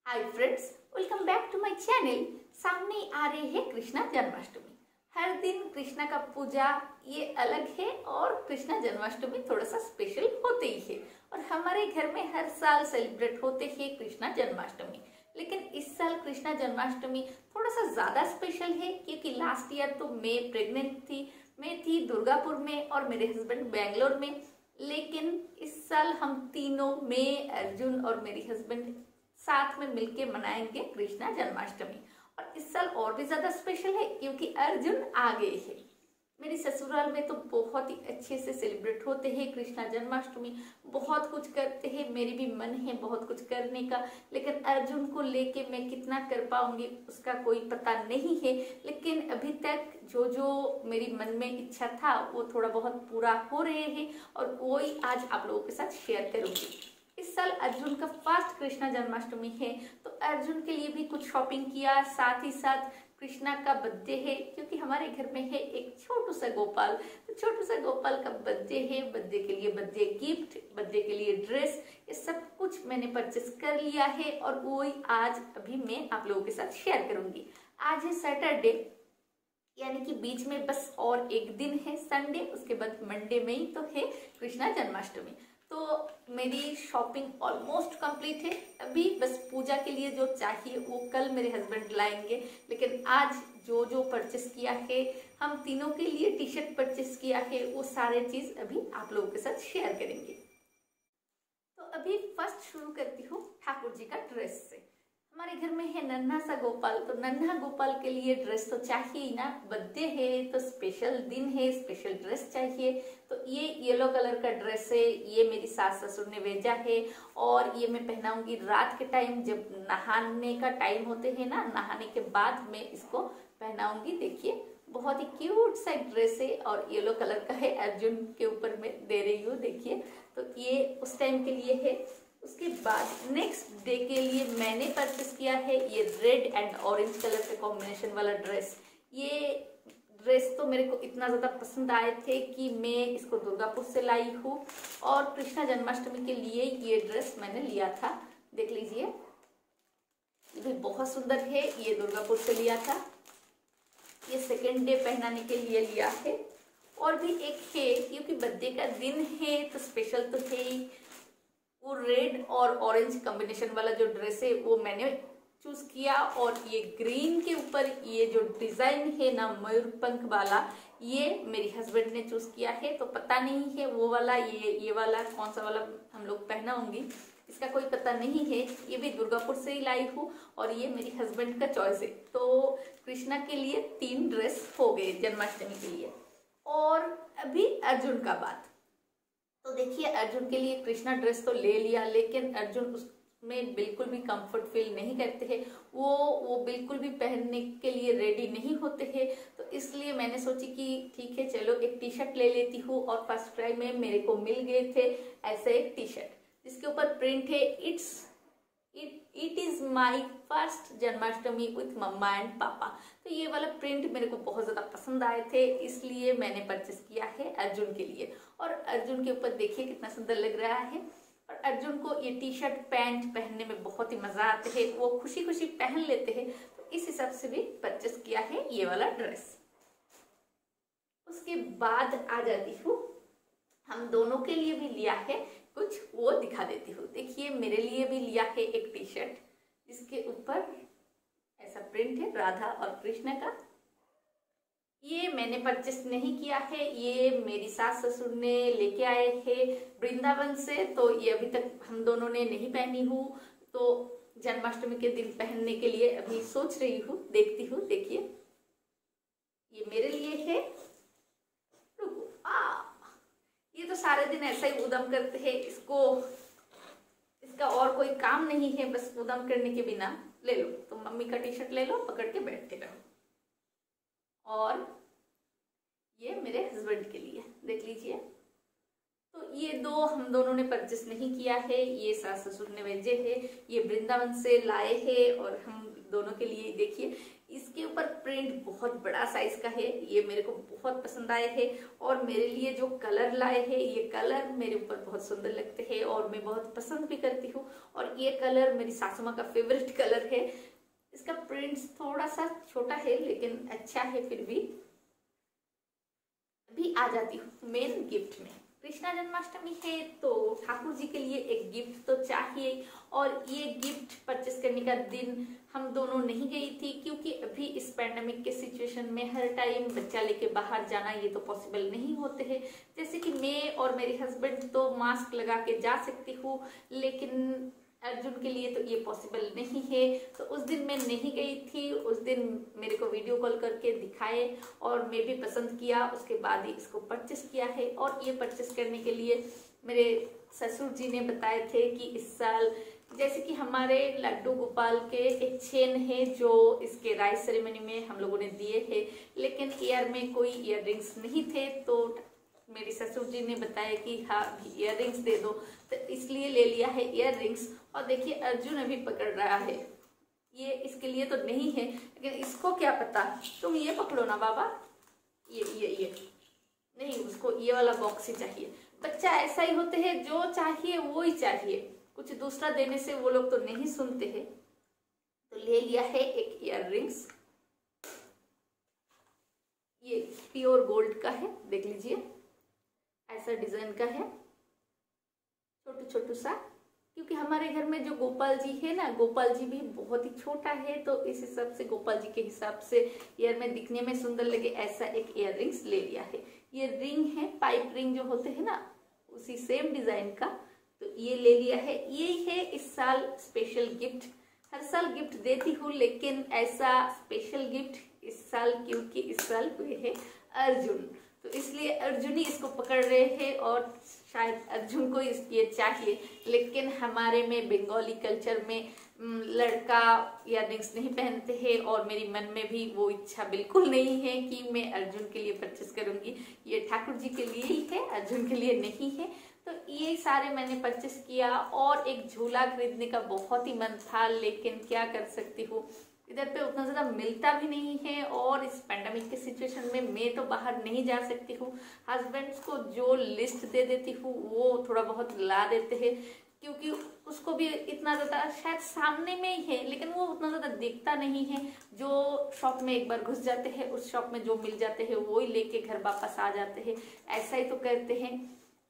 Hi friends, welcome back to my channel. सामने आ रही है कृष्णा जन्माष्टमी। हर दिन कृष्णा का पूजा ये अलग है और कृष्णा जन्माष्टमी थोड़ा सा स्पेशल होते ही है। और हमारे घर में हर साल सेलिब्रेट होते हैं कृष्णा जन्माष्टमी। लेकिन इस साल कृष्णा जन्माष्टमी थोड़ा सा ज्यादा स्पेशल है क्योंकि लास्ट ईयर तो मैं प्रेग्नेंट थी। मैं थी दुर्गापुर में और मेरे हस्बैंड बेंगलोर में। लेकिन इस साल हम तीनों, मैं, अर्जुन और मेरी हस्बैंड साथ में मिलके मनाएंगे कृष्णा जन्माष्टमी। और इस साल और भी ज्यादा स्पेशल है क्योंकि अर्जुन आ गए हैं। मेरी ससुराल में तो बहुत ही अच्छे से सेलिब्रेट होते हैं कृष्णा जन्माष्टमी। बहुत कुछ करते हैं, मेरी भी मन है बहुत कुछ करने का। लेकिन अर्जुन को लेके मैं कितना कर पाऊंगी उसका कोई पता नहीं है। लेकिन अभी तक जो जो मेरी मन में इच्छा था वो थोड़ा बहुत पूरा हो रहे हैं और वही आज आप लोगों के साथ शेयर करूंगी। इस साल अर्जुन का फर्स्ट कृष्णा जन्माष्टमी है तो अर्जुन के लिए भी कुछ शॉपिंग किया। साथ ही साथ कृष्णा का बर्थडे है क्योंकि हमारे घर में है एक छोटू सा गोपाल। तो छोटू सा गोपाल का बर्थडे है। बर्थडे के लिए बर्थडे गिफ्ट, बर्थडे के लिए ड्रेस, ये सब कुछ मैंने परचेस कर लिया है और वही आज अभी मैं आप लोगों के साथ शेयर करूंगी। आज है सैटरडे, यानी कि बीच में बस और एक दिन है संडे, उसके बाद मंडे में ही तो है कृष्णा जन्माष्टमी। तो मेरी शॉपिंग ऑलमोस्ट कंप्लीट है। अभी बस पूजा के लिए जो चाहिए वो कल मेरे हस्बैंड लाएंगे। लेकिन आज जो जो परचेस किया है, हम तीनों के लिए टी शर्ट परचेस किया है, वो सारे चीज अभी आप लोगों के साथ शेयर करेंगे। तो अभी फर्स्ट शुरू करती हूँ ठाकुर जी का ड्रेस से। हमारे घर में है नन्हा सा गोपाल, तो नन्हा गोपाल के लिए ड्रेस तो चाहिए ही ना। बर्थडे है तो स्पेशल दिन है, स्पेशल ड्रेस चाहिए। तो ये येलो कलर का ड्रेस है, ये मेरी सास ससुर ने भेजा है और ये मैं पहनाऊंगी रात के टाइम, जब नहाने का टाइम होते हैं ना, नहाने के बाद मैं इसको पहनाऊंगी। देखिए बहुत ही क्यूट सा ड्रेस है और येलो कलर का है। अर्जुन के ऊपर मैं दे रही हूँ, देखिए। तो ये उस टाइम के लिए है। उसके बाद नेक्स्ट डे के लिए मैंने परचेस किया है ये रेड एंड ऑरेंज कलर के कॉम्बिनेशन वाला ड्रेस। ये ड्रेस तो मेरे को इतना ज़्यादा पसंद आए थे कि मैं इसको दुर्गापुर से लाई हूँ और कृष्णा जन्माष्टमी के लिए ये ड्रेस मैंने लिया था। देख लीजिए, ये भी बहुत सुंदर है। ये दुर्गापुर से लिया था। ये सेकेंड डे पहनाने के लिए लिया है। और भी एक है क्योंकि बर्थडे का दिन है तो स्पेशल तो है ही। वो रेड और ऑरेंज कॉम्बिनेशन वाला जो ड्रेस है वो मैंने चूज किया। और ये ग्रीन के ऊपर ये जो डिजाइन है ना, मयूरपंख वाला, ये मेरे हस्बैंड ने चूज किया है। तो पता नहीं है वो वाला, ये वाला कौन सा वाला हम लोग पहनाऊंगी इसका कोई पता नहीं है। ये भी दुर्गापुर से ही लाई हूँ और ये मेरी हस्बैंड का चॉइस है। तो कृष्णा के लिए 3 ड्रेस हो गए जन्माष्टमी के लिए। और अभी अर्जुन का बात, तो देखिए अर्जुन के लिए कृष्णा ड्रेस तो ले लिया, लेकिन अर्जुन उसमें बिल्कुल भी कंफर्ट फील नहीं करते हैं। वो बिल्कुल भी पहनने के लिए रेडी नहीं होते हैं। तो इसलिए मैंने सोची कि ठीक है चलो एक टी शर्ट ले लेती हूँ। और फर्स्ट क्राई में मेरे को मिल गए थे ऐसे एक टी शर्ट जिसके ऊपर प्रिंट है it is my first Janmashtami with mamma and papa. तो ये वाला प्रिंट मेरे को बहुत ज्यादा पसंद आए थे, इसलिए मैंने परचेस किया है अर्जुन के लिए। और अर्जुन के ऊपर देखिए कितना सुंदर लग रहा है। और अर्जुन को ये टी शर्ट पैंट पहनने में बहुत ही मजा आते हैं, वो खुशी खुशी पहन लेते हैं। तो इस हिसाब से भी परचेस किया है ये वाला ड्रेस। उसके बाद आ जाती हूँ, हम दोनों के लिए भी लिया है कुछ, वो दिखा देती हूँ। देखिए मेरे लिए भी लिया है एक टी शर्ट जिसके ऊपर ऐसा प्रिंट है राधा और कृष्ण का। ये मैंने परचेस नहीं किया है, ये मेरी सास ससुर ने लेके आए हैं वृंदावन से। तो ये अभी तक हम दोनों ने नहीं पहनी हूँ, तो जन्माष्टमी के दिन पहनने के लिए अभी सोच रही हूँ, देखती हूँ। देखिए ये मेरे लिए है। ये तो सारे दिन ऐसा ही उदम करते हैं, इसका और कोई काम नहीं है बस उदम करने के बिना। ले लो तो मम्मी का टी शर्ट ले लो, पकड़ के बैठते रहो। और ये मेरे हस्बैंड के लिए देख लीजिए। तो ये दो हम दोनों ने परचेस नहीं किया है, ये सास ससुर ने भेजे है। ये वृंदावन से लाए हैं और हम दोनों के लिए देखिए इसके ऊपर प्रिंट बहुत बड़ा साइज का है, ये मेरे को बहुत पसंद आए है। और मेरे लिए जो कलर लाए हैं, ये कलर मेरे ऊपर बहुत सुंदर लगते हैं और मैं बहुत पसंद भी करती हूँ। और ये कलर मेरी सासू माँ का फेवरेट कलर है। इसका प्रिंट थोड़ा सा छोटा है लेकिन अच्छा है फिर भी। अभी आ जाती हूँ मेन गिफ्ट में। कृष्णा जन्माष्टमी है तो ठाकुर जी के लिए एक गिफ्ट तो चाहिए। और ये गिफ्ट परचेस करने का दिन हम दोनों नहीं गई थी, क्योंकि अभी इस पैंडेमिक के सिचुएशन में हर टाइम बच्चा लेके बाहर जाना ये तो पॉसिबल नहीं होते हैं। जैसे कि मैं और मेरे हस्बैंड तो मास्क लगा के जा सकती हूँ, लेकिन अर्जुन के लिए तो ये पॉसिबल नहीं है। तो उस दिन मैं नहीं गई थी। उस दिन मेरे को वीडियो कॉल करके दिखाए और मैं भी पसंद किया, उसके बाद ही इसको परचेस किया है। और ये परचेस करने के लिए मेरे ससुर जी ने बताए थे कि इस साल जैसे कि हमारे लड्डू गोपाल के एक चेन है जो इसके राइस सेरेमनी में हम लोगों ने दिए हैं, लेकिन ईयर में कोई ईयर रिंग्स नहीं थे। तो मेरी ससुर जी ने बताया कि हाँ ईयर रिंग्स दे दो, तो इसलिए ले लिया है ईयर रिंग्स। और देखिए अर्जुन अभी पकड़ रहा है, ये इसके लिए तो नहीं है, लेकिन इसको क्या पता। तुम ये पकड़ो ना बाबा, ये नहीं, उसको ये वाला बॉक्स ही चाहिए। बच्चा ऐसा ही होते हैं, जो चाहिए वो ही चाहिए, कुछ दूसरा देने से वो लोग तो नहीं सुनते हैं। तो ले लिया है एक ईयर रिंग्स, ये प्योर गोल्ड का है, देख लीजिए ऐसा डिजाइन का है, छोटू छोटू सा। क्योंकि हमारे घर में जो गोपाल जी है ना, गोपाल जी भी बहुत ही छोटा है, तो इस हिसाब से गोपाल जी के हिसाब से ईयर में दिखने में सुंदर लगे ऐसा एक ईयर रिंग्स ले लिया है। ये रिंग है, पाइप रिंग जो होते हैं ना, उसी सेम डिजाइन का, तो ये ले लिया है। ये है इस साल स्पेशल गिफ्ट। हर साल गिफ्ट देती हूँ, लेकिन ऐसा स्पेशल गिफ्ट इस साल, क्योंकि इस साल हुए है अर्जुन, तो इसलिए अर्जुन ही इसको पकड़ रहे हैं। और शायद अर्जुन को ये चाहिए, लेकिन हमारे में बंगाली कल्चर में लड़का इयररिंग्स नहीं पहनते हैं, और मेरी मन में भी वो इच्छा बिल्कुल नहीं है कि मैं अर्जुन के लिए परचेस करूंगी। ये ठाकुर जी के लिए ही है, अर्जुन के लिए नहीं है। तो ये सारे मैंने परचेस किया। और एक झूला खरीदने का बहुत ही मन था, लेकिन क्या कर सकती हूँ, इधर पे उतना ज्यादा मिलता भी नहीं है। और इस पैंडेमिक के सिचुएशन में मैं तो बाहर नहीं जा सकती हूँ। हस्बैंड्स को जो लिस्ट दे देती हूँ वो थोड़ा बहुत ला देते हैं, क्योंकि उसको भी इतना ज्यादा शायद सामने में ही है, लेकिन वो उतना ज्यादा दिखता नहीं है। जो शॉप में एक बार घुस जाते हैं, उस शॉप में जो मिल जाते हैं वो ही लेके घर वापस आ जाते हैं, ऐसा ही तो करते हैं।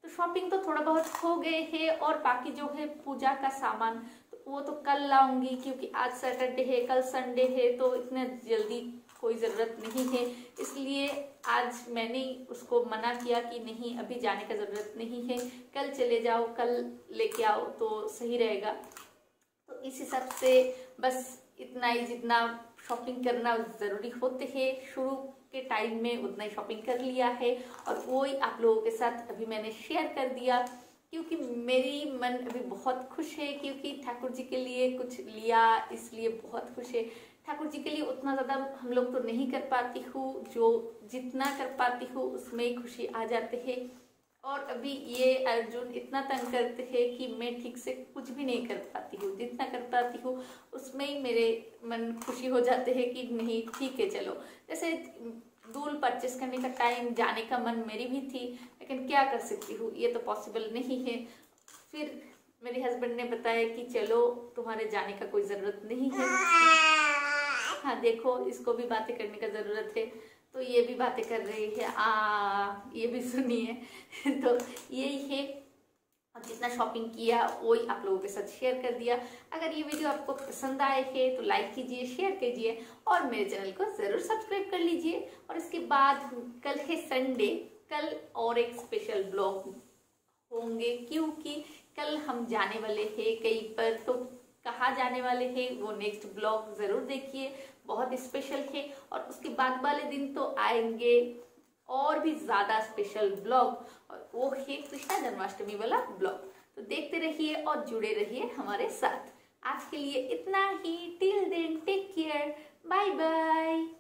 तो शॉपिंग तो थोड़ा बहुत हो गए है। और बाकी जो है पूजा का सामान वो तो कल लाऊंगी, क्योंकि आज सैटरडे है, कल संडे है, तो इतने जल्दी कोई ज़रूरत नहीं है। इसलिए आज मैंने उसको मना किया कि नहीं अभी जाने का ज़रूरत नहीं है, कल चले जाओ, कल लेके आओ तो सही रहेगा। तो इस हिसाब से बस इतना ही, जितना शॉपिंग करना ज़रूरी होते हैं शुरू के टाइम में उतना ही शॉपिंग कर लिया है। और वो ही आप लोगों के साथ अभी मैंने शेयर कर दिया, क्योंकि मेरी मन अभी बहुत खुश है, क्योंकि ठाकुर जी के लिए कुछ लिया, इसलिए बहुत खुश है। ठाकुर जी के लिए उतना ज़्यादा हम लोग तो नहीं कर पाती हूँ, जो जितना कर पाती हूँ उसमें ही खुशी आ जाते हैं। और अभी ये अर्जुन इतना तंग करते हैं कि मैं ठीक से कुछ भी नहीं कर पाती हूँ, जितना कर पाती हूँ उसमें ही मेरे मन खुशी हो जाते हैं कि नहीं ठीक है चलो। जैसे दूल परचेस करने का टाइम, जाने का मन मेरी भी थी, लेकिन क्या कर सकती हूँ, ये तो पॉसिबल नहीं है। फिर मेरे हस्बैंड ने बताया कि चलो तुम्हारे जाने का कोई ज़रूरत नहीं है। हाँ देखो, इसको भी बातें करने का ज़रूरत है, तो ये भी बातें कर रही है, ये भी सुनिए। तो यही है, और जितना शॉपिंग किया वही आप लोगों के साथ शेयर कर दिया। अगर ये वीडियो आपको पसंद आए है तो लाइक कीजिए, शेयर कीजिए, और मेरे चैनल को ज़रूर सब्सक्राइब कर लीजिए। और इसके बाद कल है संडे, कल और एक स्पेशल ब्लॉग होंगे, क्योंकि कल हम जाने वाले हैं कहीं पर। तो कहाँ जाने वाले हैं वो नेक्स्ट ब्लॉग ज़रूर देखिए, बहुत स्पेशल है। और उसके बाद वाले दिन तो आएंगे और भी ज़्यादा स्पेशल ब्लॉग, और वो है कृष्णा जन्माष्टमी वाला ब्लॉग। तो देखते रहिए और जुड़े रहिए हमारे साथ। आज के लिए इतना ही, till then take care, bye bye.